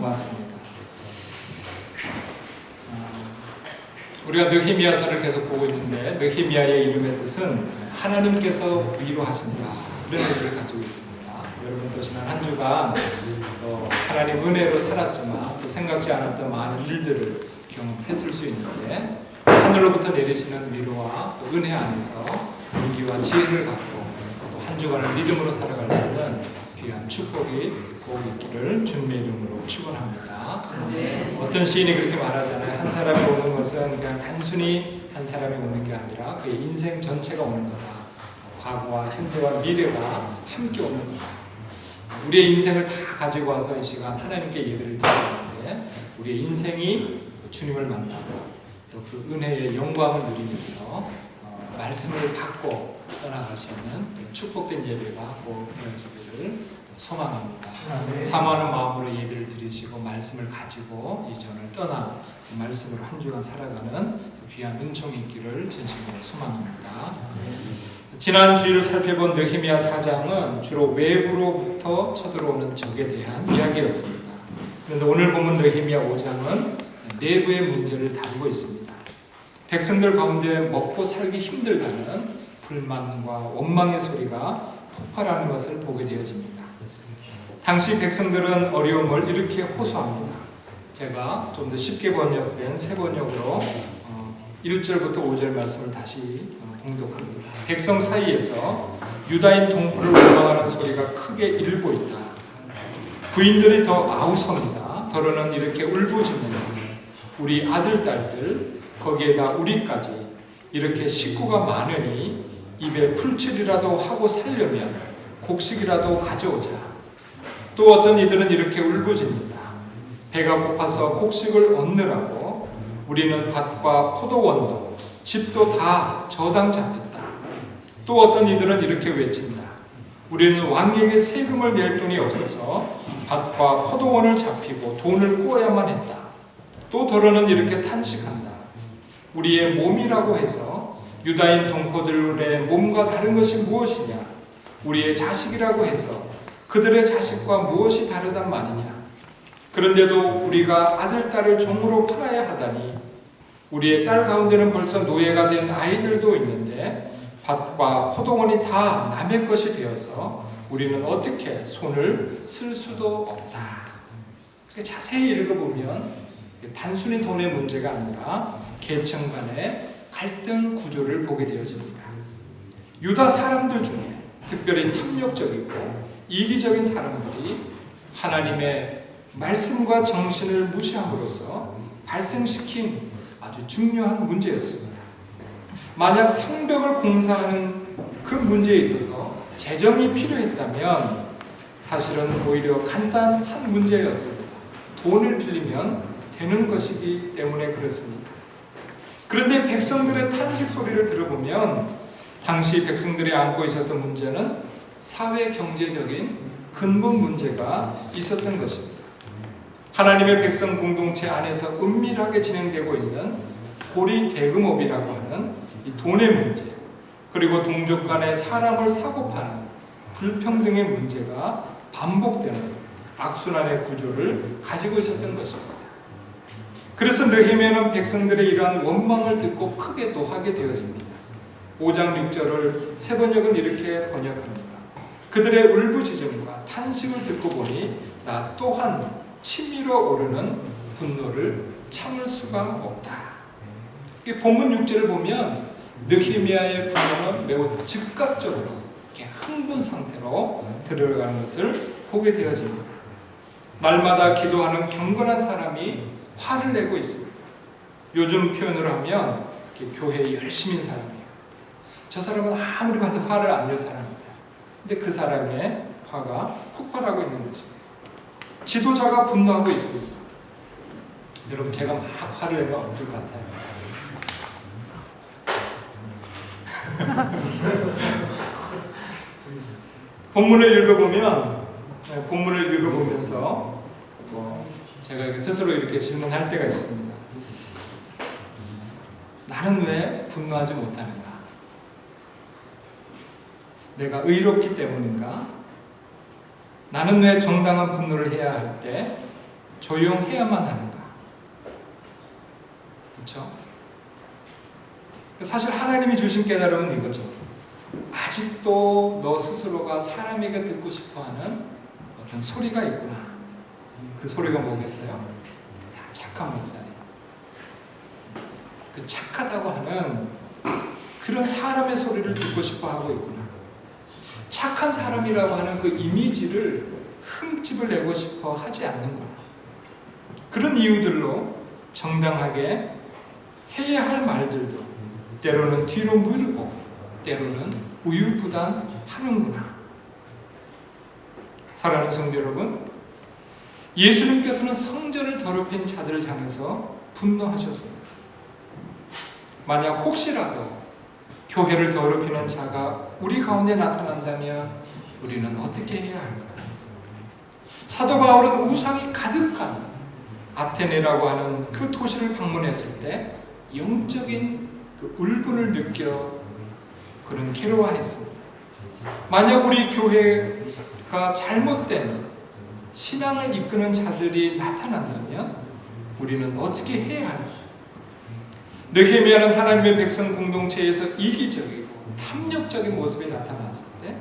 고맙습니다. 우리가 느헤미야서를 계속 보고 있는데 느헤미야의 이름의 뜻은 하나님께서 위로하신다, 그런 의미를 가지고 있습니다. 여러분도 지난 한 주간 또 하나님 은혜로 살았지만 또 생각지 않았던 많은 일들을 경험했을 수 있는데 하늘로부터 내리시는 위로와 또 은혜 안에서 용기와 지혜를 갖고 또 한 주간을 믿음으로 살아갈 수 있는 귀한 축복이 꼭 있기를 주님의 이름으로 축원합니다. 어떤 시인이 그렇게 말하잖아요. 한 사람이 오는 것은 그냥 단순히 한 사람이 오는 게 아니라 그의 인생 전체가 오는 거다. 과거와 현재와 미래가 함께 오는 거다. 우리의 인생을 다 가지고 와서 이 시간 하나님께 예배를 드리는데 우리의 인생이 주님을 만나고 또 그 은혜의 영광을 누리면서 말씀을 받고 떠나갈 수 있는 축복된 예배가 꼭 되어지기를 소망합니다. 사모하는 마음으로 예배를 드리시고 말씀을 가지고 이전을 떠나 그 말씀으로 한 주간 살아가는 귀한 은총이 있기를 진심으로 소망합니다. 지난 주일을 살펴본 느헤미야 4장은 주로 외부로부터 쳐들어오는 적에 대한 이야기였습니다. 그런데 오늘 보면 느헤미야 5장은 내부의 문제를 다루고 있습니다. 백성들 가운데 먹고 살기 힘들다는 불만과 원망의 소리가 폭발하는 것을 보게 되어집니다. 당시 백성들은 어려움을 이렇게 호소합니다. 제가 좀 더 쉽게 번역된 새 번역으로 1절부터 5절 말씀을 다시 봉독합니다. 백성 사이에서 유다인 동포를 원망하는 소리가 크게 일고 있다. 부인들이 더 아우성이다. 더러는 이렇게 울부짖는다. 우리 아들, 딸들, 거기에다 우리까지 이렇게 식구가 많으니 입에 풀칠이라도 하고 살려면 곡식이라도 가져오자. 또 어떤 이들은 이렇게 울부짖는다. 배가 고파서 곡식을 얻느라고 우리는 밭과 포도원도 집도 다 저당 잡혔다. 또 어떤 이들은 이렇게 외친다. 우리는 왕에게 세금을 낼 돈이 없어서 밭과 포도원을 잡히고 돈을 꾸어야만 했다. 또 더러는 이렇게 탄식한다. 우리의 몸이라고 해서 유다인 동포들의 몸과 다른 것이 무엇이냐? 우리의 자식이라고 해서 그들의 자식과 무엇이 다르단 말이냐? 그런데도 우리가 아들, 딸을 종으로 팔아야 하다니 우리의 딸 가운데는 벌써 노예가 된 아이들도 있는데 밭과 포도원이 다 남의 것이 되어서 우리는 어떻게 손을 쓸 수도 없다. 자세히 읽어보면 단순히 돈의 문제가 아니라 계층 간의 갈등 구조를 보게 되어집니다. 유다 사람들 중에 특별히 탐욕적이고 이기적인 사람들이 하나님의 말씀과 정신을 무시함으로써 발생시킨 아주 중요한 문제였습니다. 만약 성벽을 공사하는 그 문제에 있어서 재정이 필요했다면 사실은 오히려 간단한 문제였습니다. 돈을 빌리면 되는 것이기 때문에 그렇습니다. 그런데 백성들의 탄식 소리를 들어보면 당시 백성들이 안고 있었던 문제는 사회 경제적인 근본 문제가 있었던 것입니다. 하나님의 백성 공동체 안에서 은밀하게 진행되고 있는 고리대금업이라고 하는 이 돈의 문제, 그리고 동족 간의 사람을 사고파는 불평등의 문제가 반복되는 악순환의 구조를 가지고 있었던 것입니다. 그래서 느헤미야는 백성들의 이러한 원망을 듣고 크게 노하게 되어집니다. 5장 6절을 새 번역은 이렇게 번역합니다. 그들의 울부짖음과 탄식을 듣고 보니 나 또한 치밀어 오르는 분노를 참을 수가 없다. 본문 6절을 보면 느헤미야의 분노는 매우 즉각적으로 흥분 상태로 들어가는 것을 보게 되어집니다. 날마다 기도하는 경건한 사람이 화를 내고 있습니다. 요즘 표현으로 하면 교회에 열심인 사람이에요. 저 사람은 아무리 봐도 화를 안 낼 사람이다. 근데 그 사람의 화가 폭발하고 있는 것입니다. 지도자가 분노하고 있습니다. 여러분, 제가 막 화를 내면 어떨 것 같아요? 본문을 읽어보면서 제가 스스로 이렇게 질문할 때가 있습니다. 나는 왜 분노하지 못하는가? 내가 의롭기 때문인가? 나는 왜 정당한 분노를 해야 할 때 조용해야만 하는가? 그렇죠? 사실 하나님이 주신 깨달음은 이거죠. 아직도 너 스스로가 사람에게 듣고 싶어하는 어떤 소리가 있구나. 그 소리가 뭐겠어요? 야, 착한 목사님. 그 착하다고 하는 그런 사람의 소리를 듣고 싶어하고 있구나. 착한 사람이라고 하는 그 이미지를 흠집을 내고 싶어 하지 않는구나. 그런 이유들로 정당하게 해야 할 말들도 때로는 뒤로 미루고 때로는 우유부단하는구나. 사랑하는 성도 여러분, 예수님께서는 성전을 더럽힌 자들을 향해서 분노하셨습니다. 만약 혹시라도 교회를 더럽히는 자가 우리 가운데 나타난다면 우리는 어떻게 해야 할까요? 사도 바울은 우상이 가득한 아테네라고 하는 그 도시를 방문했을 때 영적인 그 울분을 느껴 그는 괴로워했습니다. 만약 우리 교회가 잘못된 신앙을 이끄는 자들이 나타난다면 우리는 어떻게 해야 할까요? 느헤미야는 하나님의 백성 공동체에서 이기적이고 탐욕적인 모습이 나타났을 때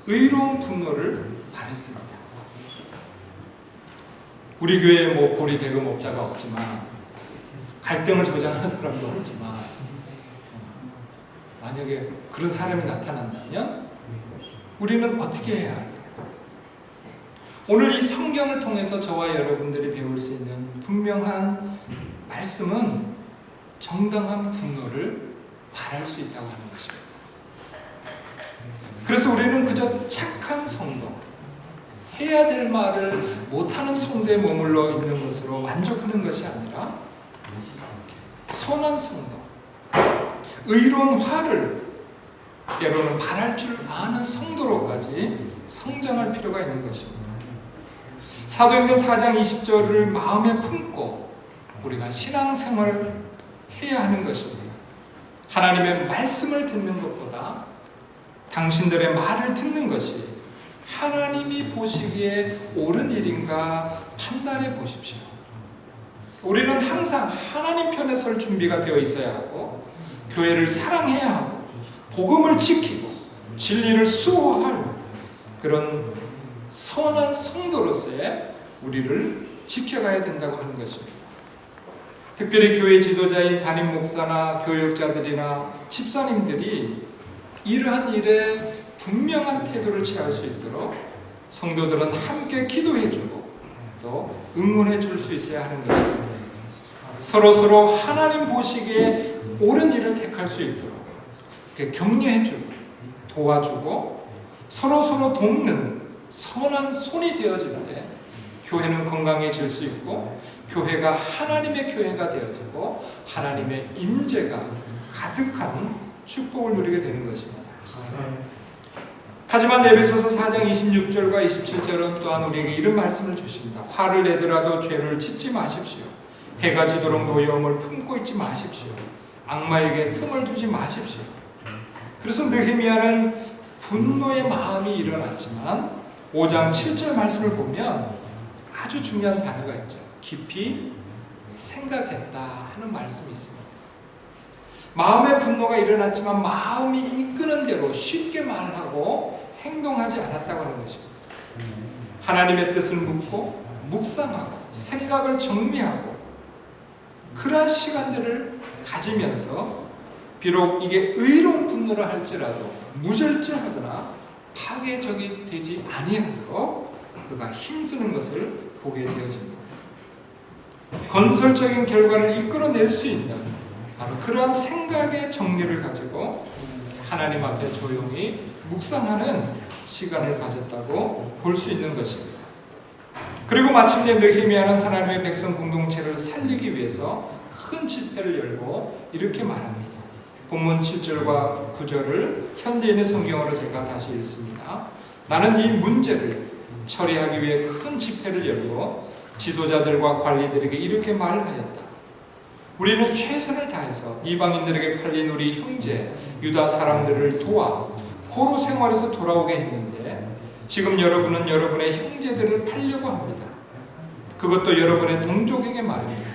의로운 분노를 발했습니다. 우리 교회에 뭐 보리 대금업자가 없지만 갈등을 조장하는 사람도 없지만 만약에 그런 사람이 나타난다면 우리는 어떻게 해야 할까요? 오늘 이 성경을 통해서 저와 여러분들이 배울 수 있는 분명한 말씀은 정당한 분노를 바랄 수 있다고 하는 것입니다. 그래서 우리는 그저 착한 성도, 해야 될 말을 못하는 성도에 머물러 있는 것으로 만족하는 것이 아니라 선한 성도, 의로운 화를 때로는 바랄 줄 아는 성도로까지 성장할 필요가 있는 것입니다. 사도행전 4장 20절을 마음에 품고 우리가 신앙생활을 해야 하는 것입니다. 하나님의 말씀을 듣는 것보다 당신들의 말을 듣는 것이 하나님이 보시기에 옳은 일인가 판단해 보십시오. 우리는 항상 하나님 편에 설 준비가 되어 있어야 하고 교회를 사랑해야 하고 복음을 지키고 진리를 수호할 그런 선한 성도로서의 우리를 지켜가야 된다고 하는 것입니다. 특별히 교회 지도자인 담임 목사나 교역자들이나 집사님들이 이러한 일에 분명한 태도를 취할 수 있도록 성도들은 함께 기도해주고 또 응원해 줄 수 있어야 하는 것입니다. 서로 하나님 보시기에 옳은 일을 택할 수 있도록 격려해주고 도와주고 서로 돕는 선한 손이 되어질 때 교회는 건강해질 수 있고 교회가 하나님의 교회가 되어지고 하나님의 임재가 가득한 축복을 누리게 되는 것입니다. 하지만 에베소서 4장 26절과 27절은 또한 우리에게 이런 말씀을 주십니다. 화를 내더라도 죄를 짓지 마십시오. 해가 지도록 노여움을 품고 있지 마십시오. 악마에게 틈을 주지 마십시오. 그래서 느헤미야는 분노의 마음이 일어났지만 5장 7절 말씀을 보면 아주 중요한 단어가 있죠. 깊이 생각했다 하는 말씀이 있습니다. 마음의 분노가 일어났지만 마음이 이끄는 대로 쉽게 말하고 행동하지 않았다고 하는 것입니다. 하나님의 뜻을 묻고 묵상하고 생각을 정리하고 그러한 시간들을 가지면서 비록 이게 의로운 분노라 할지라도 무절제하거나 파괴적이 되지 아니하도록 그가 힘쓰는 것을 보게 되어집니다. 건설적인 결과를 이끌어낼 수 있는 바로 그러한 생각의 정리를 가지고 하나님 앞에 조용히 묵상하는 시간을 가졌다고 볼 수 있는 것입니다. 그리고 마침내 느헤미야는 하나님의 백성 공동체를 살리기 위해서 큰 집회를 열고 이렇게 말합니다. 본문 7절과 9절을 현대인의 성경으로 제가 다시 읽습니다. 나는 이 문제를 처리하기 위해 큰 집회를 열고 지도자들과 관리들에게 이렇게 말하였다. 우리는 최선을 다해서 이방인들에게 팔린 우리 형제 유다 사람들을 도와 포로 생활에서 돌아오게 했는데 지금 여러분은 여러분의 형제들을 팔려고 합니다. 그것도 여러분의 동족에게 말입니다.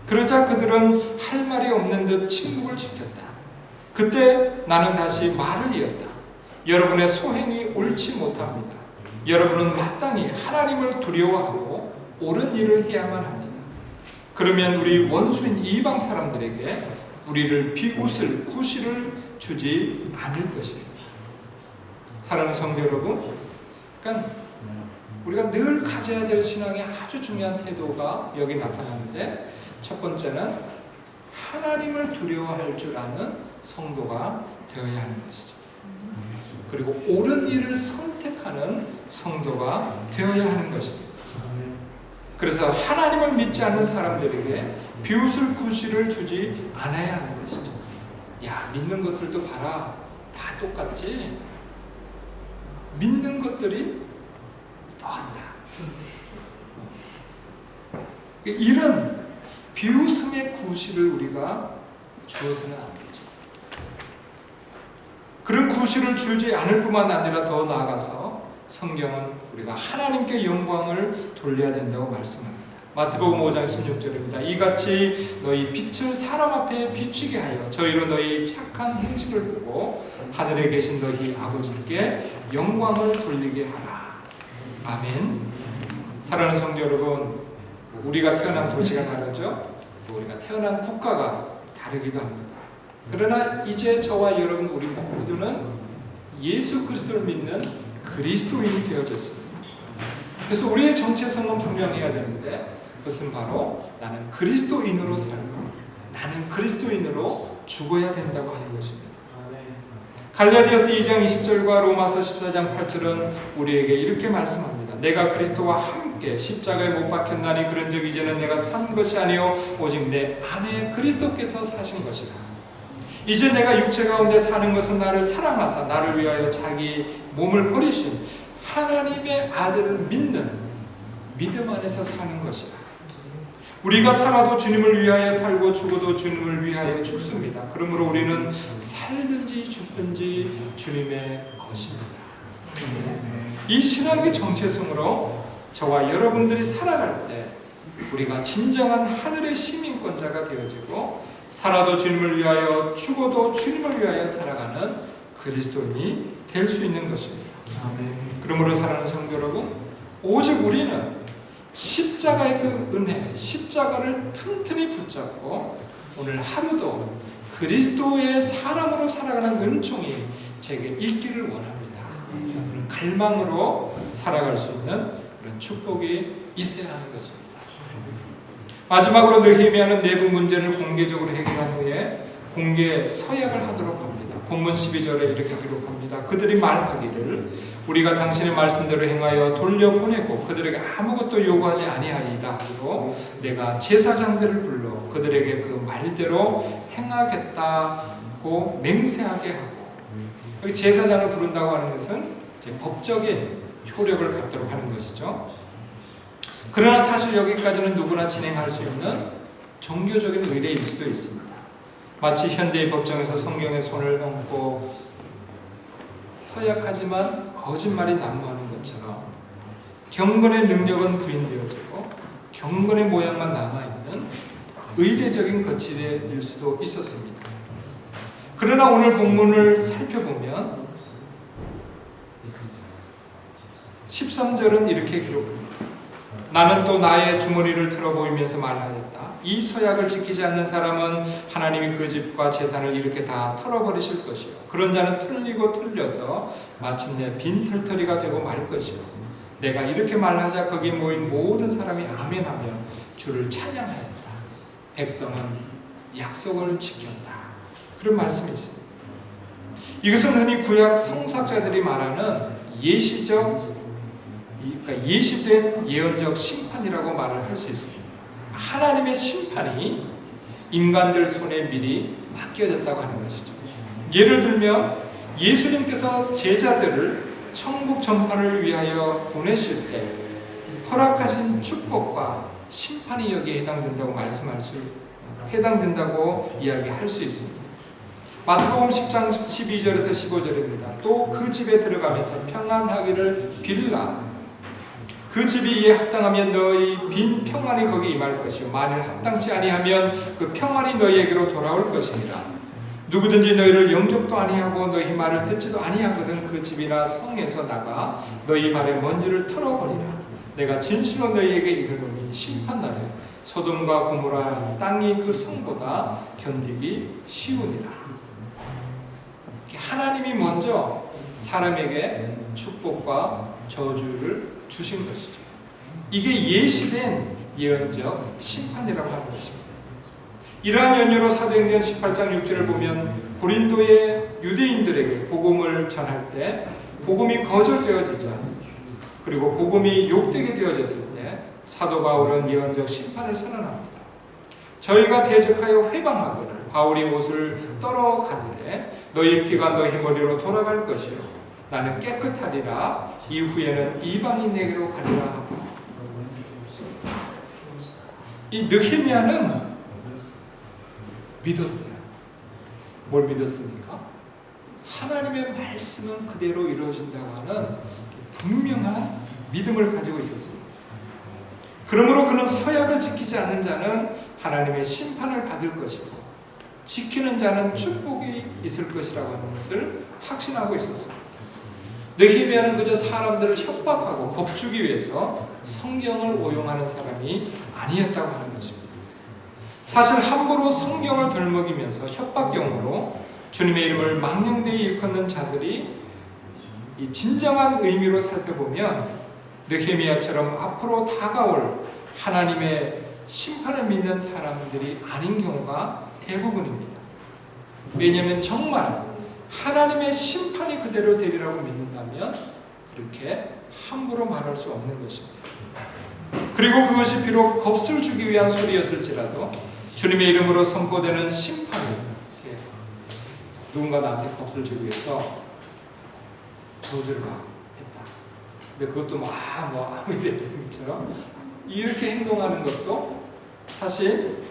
그러자 그들은 할 말이 없는 듯 침묵을 지켰다. 그때 나는 다시 말을 이었다. 여러분의 소행이 옳지 못합니다. 여러분은 마땅히 하나님을 두려워하고 옳은 일을 해야만 합니다. 그러면 우리 원수인 이방 사람들에게 우리를 비웃을 구실을 주지 않을 것입니다. 사랑하는 성도 여러분, 그러니까 우리가 늘 가져야 될 신앙의 아주 중요한 태도가 여기 나타나는데, 첫 번째는 하나님을 두려워할 줄 아는 성도가 되어야 하는 것이죠. 그리고 옳은 일을 선택하는 성도가 되어야 하는 것입니다. 그래서 하나님을 믿지 않는 사람들에게 비웃을 구실을 주지 않아야 하는 것이죠. 야, 믿는 것들도 봐라, 다 똑같지? 믿는 것들이 더한다. 이런 비웃음의 구실을 우리가 주어서는 안 되죠. 그런 구실을 주지 않을 뿐만 아니라 더 나아가서 성경은 우리가 하나님께 영광을 돌려야 된다고 말씀합니다. 마태복음 5장 16절입니다. 이같이 너희 빛을 사람 앞에 비추게 하여 저희로 너희 착한 행실을 보고 하늘에 계신 너희 아버지께 영광을 돌리게 하라. 아멘. 사랑하는 성도 여러분, 우리가 태어난 도시가 다르죠. 또 우리가 태어난 국가가 다르기도 합니다. 그러나 이제 저와 여러분 우리 모두는 예수 그리스도를 믿는 그리스도인이 되어졌습니다. 그래서 우리의 정체성은 분명해야 되는데, 그것은 바로 나는 그리스도인으로 살고 나는 그리스도인으로 죽어야 된다고 하는 것입니다. 갈라디아서 2장 20절과 로마서 14장 8절은 우리에게 이렇게 말씀합니다. 내가 그리스도와 함께 십자가에 못 박혔나니 그런즉 이제는 내가 산 것이 아니요 오직 내 안에 그리스도께서 사신 것이라. 이제 내가 육체 가운데 사는 것은 나를 사랑하사 나를 위하여 자기 몸을 버리신 하나님의 아들을 믿는 믿음 안에서 사는 것이라. 우리가 살아도 주님을 위하여 살고 죽어도 주님을 위하여 죽습니다. 그러므로 우리는 살든지 죽든지 주님의 것입니다. 이 신앙의 정체성으로 저와 여러분들이 살아갈 때 우리가 진정한 하늘의 시민권자가 되어지고, 살아도 주님을 위하여 죽어도 주님을 위하여 살아가는 그리스도인이 될 수 있는 것입니다. 그러므로 사랑하는 성도 여러분, 오직 우리는 십자가의 그 은혜, 십자가를 튼튼히 붙잡고 오늘 하루도 그리스도의 사람으로 살아가는 은총이 제게 있기를 원합니다. 그런 갈망으로 살아갈 수 있는 그런 축복이 있어야 하는 것입니다. 마지막으로 느헤미야는 내부 문제를 공개적으로 해결한 후에 공개 서약을 하도록 합니다. 본문 12절에 이렇게 기록합니다. 그들이 말하기를 우리가 당신의 말씀대로 행하여 돌려보내고 그들에게 아무것도 요구하지 아니하리이다 하고 내가 제사장들을 불러 그들에게 그 말대로 행하겠다고 맹세하게 하고, 여기 제사장을 부른다고 하는 것은 이제 법적인 효력을 갖도록 하는 것이죠. 그러나 사실 여기까지는 누구나 진행할 수 있는 종교적인 의례일 수도 있습니다. 마치 현대의 법정에서 성경에 손을 얹고 서약하지만 거짓말이 난무하는 것처럼 경건의 능력은 부인되어지고 경건의 모양만 남아있는 의례적인 거칠일 수도 있었습니다. 그러나 오늘 본문을 살펴보면 13절은 이렇게 기록합니다. 나는 또 나의 주머니를 틀어 보이면서 말하였다. 이 서약을 지키지 않는 사람은 하나님이 그 집과 재산을 이렇게 다 털어버리실 것이요 그런 자는 틀리고 틀려서 마침내 빈털터리가 되고 말 것이요 내가 이렇게 말하자 거기 모인 모든 사람이 아멘하며 주를 찬양하였다. 백성은 약속을 지켰다. 그런 말씀이 있습니다. 이것은 흔히 구약 성사자들이 말하는 예시적, 그러니까 예시된 예언적 심판이라고 말을 할 수 있습니다. 하나님의 심판이 인간들 손에 미리 맡겨졌다고 하는 것이죠. 예를 들면 예수님께서 제자들을 천국 전파를 위하여 보내실 때 허락하신 축복과 심판이 여기에 해당된다고 이야기할 수 있습니다. 마태복음 10장 12절에서 15절입니다. 또 그 집에 들어가면서 평안하기를 빌라 그 집이 이에 합당하면 너희 빈 평안이 거기 임할 것이요 만일 합당치 아니하면 그 평안이 너희에게로 돌아올 것이니라. 누구든지 너희를 영접도 아니하고 너희 말을 듣지도 아니하거든 그 집이나 성에서 나가 너희 발에 먼지를 털어버리라. 내가 진실로 너희에게 이르노니 심판날에 소돔과 고모라 땅이 그 성보다 견디기 쉬우니라. 하나님이 먼저 사람에게 축복과 저주를 주신 것이죠. 이게 예시된 예언적 심판이라고 하는 것입니다. 이러한 연유로 사도행전 18장 6절을 보면 고린도의 유대인들에게 복음을 전할 때 복음이 거절되어지자 그리고 복음이 욕되게 되어졌을 때 사도 바울은 예언적 심판을 선언합니다. 저희가 대적하여 회방하거늘 바울이 옷을 떨어 가는데 너희 피가 너희 머리로 돌아갈 것이요 나는 깨끗하리라. 이후에는 이방인에게로 가리라 하고 이 느헤미야는 믿었어요. 뭘 믿었습니까? 하나님의 말씀은 그대로 이루어진다고 하는 분명한 믿음을 가지고 있었습니다. 그러므로 그는 서약을 지키지 않는 자는 하나님의 심판을 받을 것이고 지키는 자는 축복이 있을 것이라고 하는 것을 확신하고 있었습니다. 느헤미야는 그저 사람들을 협박하고 겁주기 위해서 성경을 오용하는 사람이 아니었다고 하는 것입니다. 사실 함부로 성경을 덜먹이면서 협박용으로 주님의 이름을 망령되이 일컫는 자들이 이 진정한 의미로 살펴보면 느헤미야처럼 앞으로 다가올 하나님의 심판을 믿는 사람들이 아닌 경우가 대부분입니다. 왜냐하면 정말 하나님의 심판이 그대로 되리라고 믿는다면 그렇게 함부로 말할 수 없는 것입니다. 그리고 그것이 비록 겁을 주기 위한 소리였을지라도 주님의 이름으로 선포되는 심판을 누군가 나한테 겁을 주기 위해서 저주를 했다. 근데 그것도 아무 일이 없는 것처럼 이렇게 행동하는 것도 사실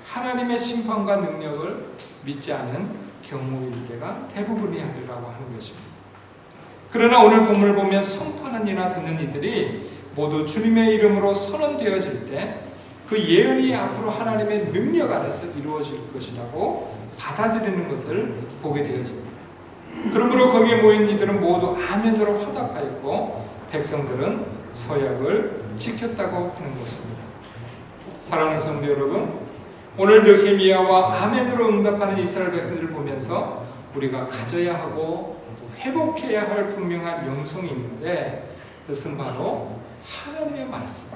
하나님의 심판과 능력을 믿지 않은 경우일 때가 대부분이 아니라고 하는 것입니다. 그러나 오늘 본문을 보면 선포하는 이나 듣는 이들이 모두 주님의 이름으로 선언되어질 때 그 예언이 앞으로 하나님의 능력 안에서 이루어질 것이라고 받아들이는 것을 보게 되어집니다. 그러므로 거기에 모인 이들은 모두 아멘으로 화답하였고 백성들은 서약을 지켰다고 하는 것입니다. 사랑하는 성도 여러분, 오늘 느헤미야와 아멘으로 응답하는 이스라엘 백성들을 보면서 우리가 가져야 하고 회복해야 할 분명한 영성이 있는데 그것은 바로 하나님의 말씀,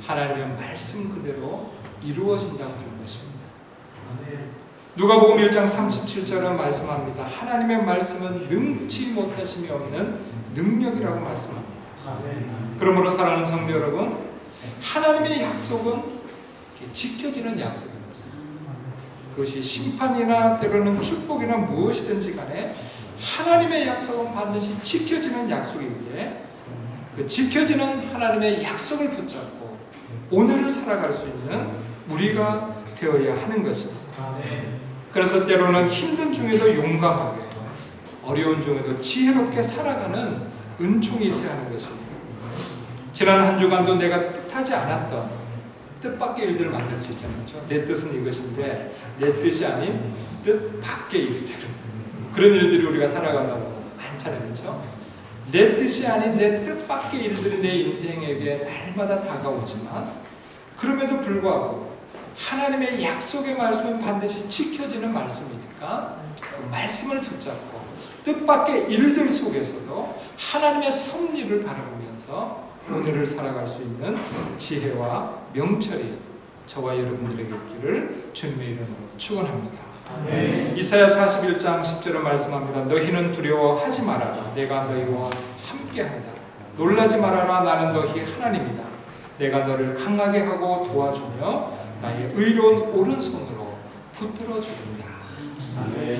하나님의 말씀 그대로 이루어진다고 하는 것입니다. 누가복음 1장 37절은 말씀합니다. 하나님의 말씀은 능치 못하심이 없는 능력이라고 말씀합니다. 그러므로 사랑하는 성도 여러분, 하나님의 약속은 지켜지는 약속입니다. 그것이 심판이나 때로는 축복이나 무엇이든지 간에 하나님의 약속은 반드시 지켜지는 약속이기에 그 지켜지는 하나님의 약속을 붙잡고 오늘을 살아갈 수 있는 우리가 되어야 하는 것입니다. 그래서 때로는 힘든 중에도 용감하게, 어려운 중에도 지혜롭게 살아가는 은총이 있어야 하는 것입니다. 지난 한 주간도 내가 뜻하지 않았던 뜻밖의 일들을 만들 수 있잖아요. 그렇죠? 내 뜻은 이것인데 내 뜻이 아닌 뜻 밖의 일들, 그런 일들이 우리가 살아가다 보면 많잖아요. 그렇죠? 내 뜻이 아닌 내 뜻 밖의 일들이 내 인생에게 날마다 다가오지만 그럼에도 불구하고 하나님의 약속의 말씀은 반드시 지켜지는 말씀이니까 그 말씀을 붙잡고 뜻밖의 일들 속에서도 하나님의 섭리를 바라보면서 오늘을 살아갈 수 있는 지혜와 명철이 저와 여러분들에게 있기를 주님의 이름으로 축원합니다. 이사야 41장 10절에 말씀합니다. 너희는 두려워하지 말아라. 내가 너희와 함께한다. 놀라지 말아라. 나는 너희 하나님이다. 내가 너를 강하게 하고 도와주며 나의 의로운 오른손으로 붙들어 주겠다.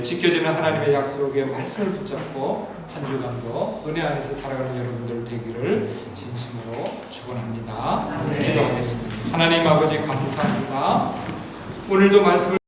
지켜지는 하나님의 약속의 말씀을 붙잡고 한 주간도 은혜 안에서 살아가는 여러분들 되기를 진심으로 축원합니다. 기도하겠습니다. 하나님 아버지 감사합니다. 오늘도 말씀을